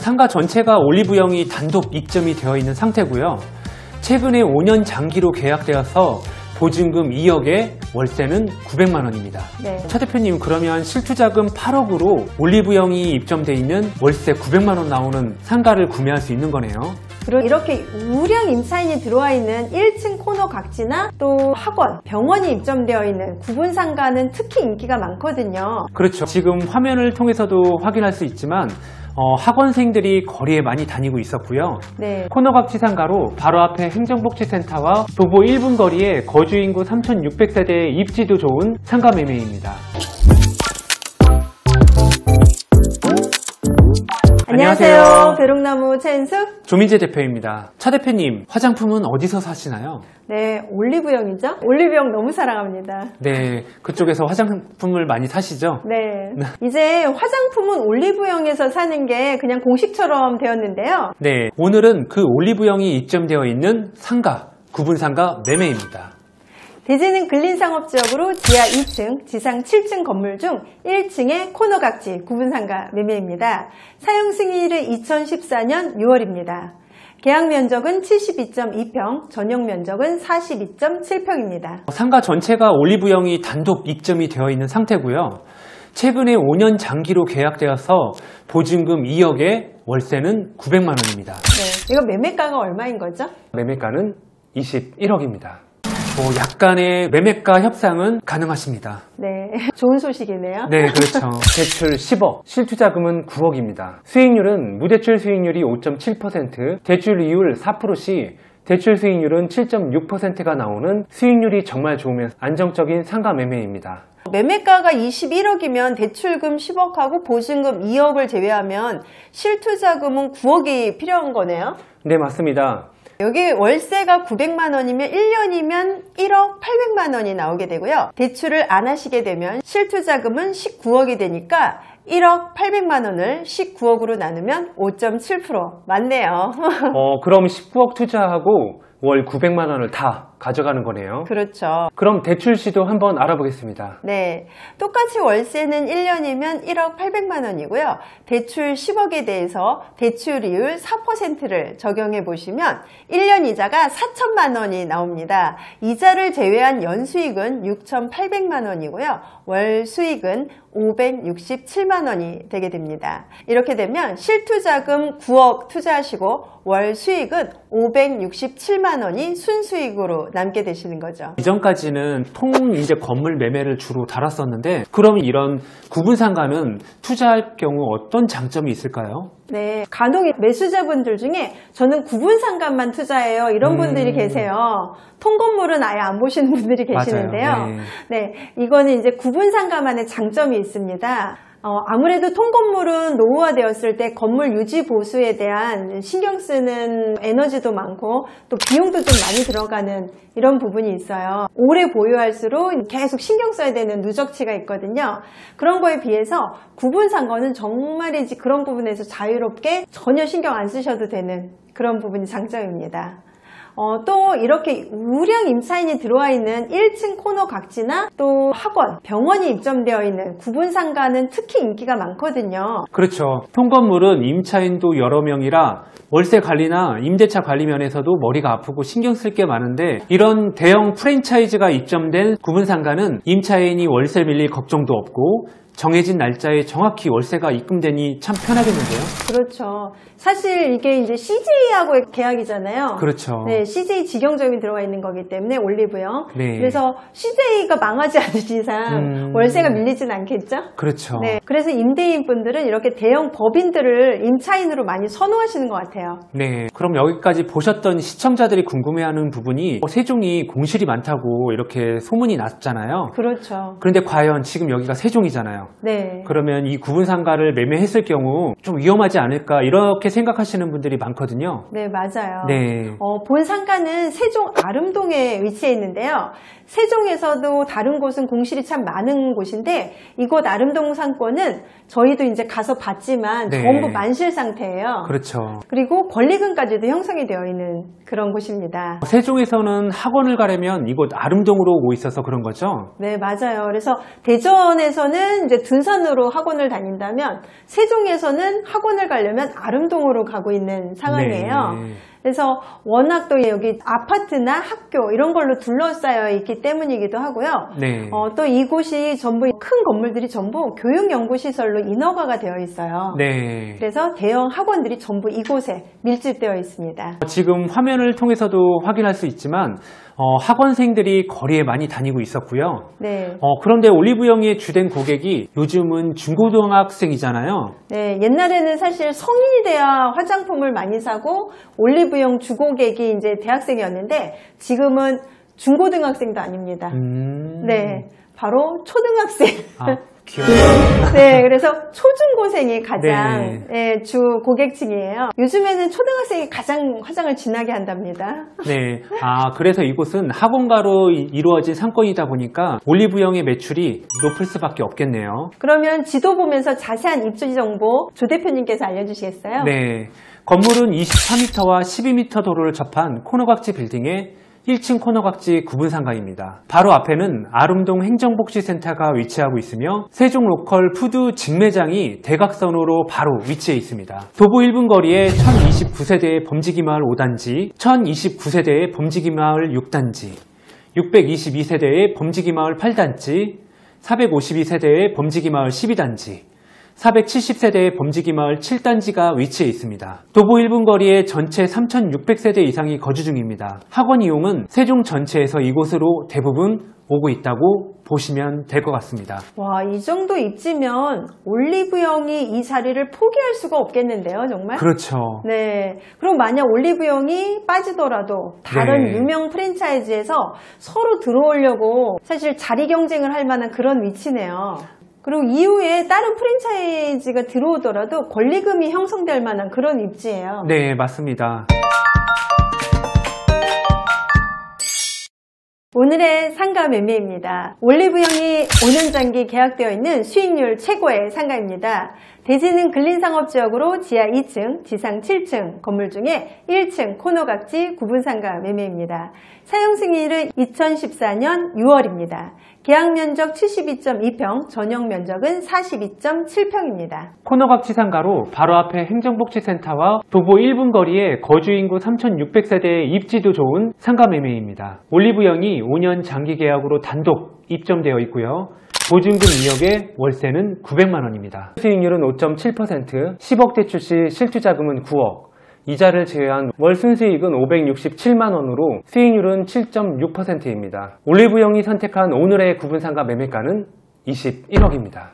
상가 전체가 올리브영이 단독 입점이 되어 있는 상태고요. 최근에 5년 장기로 계약되어서 보증금 2억에 월세는 900만 원입니다. 네. 차 대표님, 그러면 실투자금 8억으로 올리브영이 입점되어 있는 월세 900만 원 나오는 상가를 구매할 수 있는 거네요. 그리고 이렇게 우량 임차인이 들어와 있는 1층 코너 각지나 또 학원, 병원이 입점되어 있는 구분 상가는 특히 인기가 많거든요. 그렇죠. 지금 화면을 통해서도 확인할 수 있지만 학원생들이 거리에 많이 다니고 있었고요. 네. 코너각지 상가로 바로 앞에 행정복지센터와 도보 1분 거리에 거주인구 3,600세대의 입지도 좋은 상가 매매입니다. 안녕하세요. 벼룩나무 최은숙, 조민재 대표입니다. 차 대표님, 화장품은 어디서 사시나요? 네, 올리브영이죠? 올리브영 너무 사랑합니다. 네, 그쪽에서 화장품을 많이 사시죠? 네. 이제 화장품은 올리브영에서 사는 게 그냥 공식처럼 되었는데요. 네, 오늘은 그 올리브영이 입점되어 있는 상가, 구분 상가 매매입니다. 대지는 근린상업지역으로 지하 2층, 지상 7층 건물 중 1층의 코너각지 구분상가 매매입니다. 사용 승인일은 2014년 6월입니다. 계약 면적은 72.2평, 전용 면적은 42.7평입니다. 상가 전체가 올리브영이 단독 입점이 되어 있는 상태고요. 최근에 5년 장기로 계약되어서 보증금 2억에 월세는 900만 원입니다. 네, 이거 매매가가 얼마인 거죠? 매매가는 21억입니다. 약간의 매매가 협상은 가능하십니다. 네, 좋은 소식이네요. 네, 그렇죠. 대출 10억, 실투자금은 9억입니다. 수익률은 무대출 수익률이 5.7%, 대출 이율 4%시, 대출 수익률은 7.6%가 나오는 수익률이 정말 좋으면서 안정적인 상가 매매입니다. 매매가가 21억이면 대출금 10억하고 보증금 2억을 제외하면 실투자금은 9억이 필요한 거네요? 네, 맞습니다. 여기 월세가 900만 원이면 1년이면 1억 800만 원이 나오게 되고요. 대출을 안 하시게 되면 실투자금은 19억이 되니까 1억 800만 원을 19억으로 나누면 5.7% 맞네요. 그럼 19억 투자하고 월 900만 원을 다 가져가는 거네요. 그렇죠. 그럼 대출 시도 한번 알아보겠습니다. 네, 똑같이 월세는 1년이면 1억 800만 원이고요. 대출 10억에 대해서 대출이율 4%를 적용해 보시면 1년 이자가 4천만 원이 나옵니다. 이자를 제외한 연수익은 6,800만 원이고요. 월 수익은 567만 원이 되게 됩니다. 이렇게 되면 실투자금 9억 투자하시고 월 수익은 567만 원이 순수익으로 남게 되시는 거죠. 이전까지는 이제 건물 매매를 주로 다뤘었는데, 그럼 이런 구분 상가는 투자할 경우 어떤 장점이 있을까요? 네, 간혹 매수자분들 중에 저는 구분 상가만 투자해요 이런 분들이 계세요. 통건물은 아예 안 보시는 분들이 계시는데요. 맞아요. 네, 이거는 이제 구분 상가만의 장점이 있습니다. 아무래도 통건물은 노후화되었을 때 건물 유지 보수에 대한 신경 쓰는 에너지도 많고 또 비용도 좀 많이 들어가는 이런 부분이 있어요. 오래 보유할수록 계속 신경 써야 되는 누적치가 있거든요. 그런 거에 비해서 구분 상가는 정말이지 그런 부분에서 자유롭게 전혀 신경 안 쓰셔도 되는 그런 부분이 장점입니다. 또 이렇게 우량 임차인이 들어와 있는 1층 코너 각지나 또 학원, 병원이 입점되어 있는 구분 상가는 특히 인기가 많거든요. 그렇죠. 통건물은 임차인도 여러 명이라 월세 관리나 임대차 관리 면에서도 머리가 아프고 신경 쓸 게 많은데, 이런 대형 프랜차이즈가 입점된 구분 상가는 임차인이 월세 밀릴 걱정도 없고 정해진 날짜에 정확히 월세가 입금되니 참 편하겠는데요? 그렇죠. 사실 이게 이제 CJ하고의 계약이잖아요. 그렇죠. 네, CJ 직영점이 들어가 있는 거기 때문에 올리브영. 네. 그래서 CJ가 망하지 않는 이상 월세가 밀리진 않겠죠? 그렇죠. 네. 그래서 임대인 분들은 이렇게 대형 법인들을 임차인으로 많이 선호하시는 것 같아요. 네. 그럼 여기까지 보셨던 시청자들이 궁금해하는 부분이, 세종이 공실이 많다고 이렇게 소문이 났잖아요. 그렇죠. 그런데 과연 지금 여기가 세종이잖아요. 네. 그러면 이 구분 상가를 매매했을 경우 좀 위험하지 않을까, 이렇게 생각하시는 분들이 많거든요. 네, 맞아요. 네. 본 상가는 세종 아름동에 위치해 있는데요. 세종에서도 다른 곳은 공실이 참 많은 곳인데, 이곳 아름동 상권은 저희도 이제 가서 봤지만 네. 전부 만실 상태예요. 그렇죠. 그리고 그리고 권리금까지도 형성이 되어 있는 그런 곳입니다. 세종에서는 학원을 가려면 이곳 아름동으로 오고 있어서 그런 거죠? 네, 맞아요. 그래서 대전에서는 이제 둔산으로 학원을 다닌다면 세종에서는 학원을 가려면 아름동으로 가고 있는 상황이에요. 네. 그래서 워낙 또 여기 아파트나 학교 이런 걸로 둘러싸여 있기 때문이기도 하고요. 네. 또 이곳이 전부 큰 건물들이 전부 교육연구시설로 인허가가 되어 있어요. 네. 그래서 대형 학원들이 전부 이곳에 밀집되어 있습니다. 지금 화면을 통해서도 확인할 수 있지만 학원생들이 거리에 많이 다니고 있었고요. 네. 그런데 올리브영의 주된 고객이 요즘은 중고등학생이잖아요. 네, 옛날에는 사실 성인이 돼야 화장품을 많이 사고 올리브영 주고객이 이제 대학생이었는데 지금은 중고등학생도 아닙니다. 네, 바로 초등학생. 귀여워요. 네, 그래서 초중고생이 가장 네. 주 고객층이에요. 요즘에는 초등학생이 가장 화장을 진하게 한답니다. 네. 그래서 이곳은 학원가로 이루어진 상권이다 보니까 올리브영의 매출이 높을 수밖에 없겠네요. 그러면 지도 보면서 자세한 입지 정보 조 대표님께서 알려주시겠어요? 네. 건물은 24m와 12m 도로를 접한 코너각지 빌딩의 1층 코너각지 구분상가입니다. 바로 앞에는 아름동 행정복지센터가 위치하고 있으며 세종 로컬 푸드 직매장이 대각선으로 바로 위치해 있습니다. 도보 1분 거리에 1029세대의 범지기마을 5단지, 1029세대의 범지기마을 6단지, 622세대의 범지기마을 8단지, 452세대의 범지기마을 12단지, 470세대의 범지기마을 7단지가 위치해 있습니다. 도보 1분 거리에 전체 3,600세대 이상이 거주 중입니다. 학원 이용은 세종 전체에서 이곳으로 대부분 오고 있다고 보시면 될 것 같습니다. 와, 이 정도 입지면 올리브영이 이 자리를 포기할 수가 없겠는데요, 정말? 그렇죠. 네. 그럼 만약 올리브영이 빠지더라도 다른 네. 유명 프랜차이즈에서 서로 들어오려고 사실 자리 경쟁을 할 만한 그런 위치네요. 그리고 이후에 다른 프랜차이즈가 들어오더라도 권리금이 형성될 만한 그런 입지예요. 네, 맞습니다. 오늘의 상가 매매입니다. 올리브영이 5년 장기 계약되어 있는 수익률 최고의 상가입니다. 대지는 근린상업지역으로 지하 2층, 지상 7층 건물 중에 1층 코너각지 구분상가 매매입니다. 사용 승인일은 2014년 6월입니다. 계약 면적 72.2평, 전용 면적은 42.7평입니다. 코너각지 상가로 바로 앞에 행정복지센터와 도보 1분 거리에 거주인구 3,600세대의 입지도 좋은 상가 매매입니다. 올리브영이 5년 장기 계약으로 단독 입점되어 있고요. 보증금 2억에 월세는 900만 원입니다. 수익률은 5.7%, 10억 대출 시 실투자금은 9억, 이자를 제외한 월 순수익은 567만 원으로 수익률은 7.6%입니다. 올리브영이 선택한 오늘의 구분상가 매매가는 21억입니다.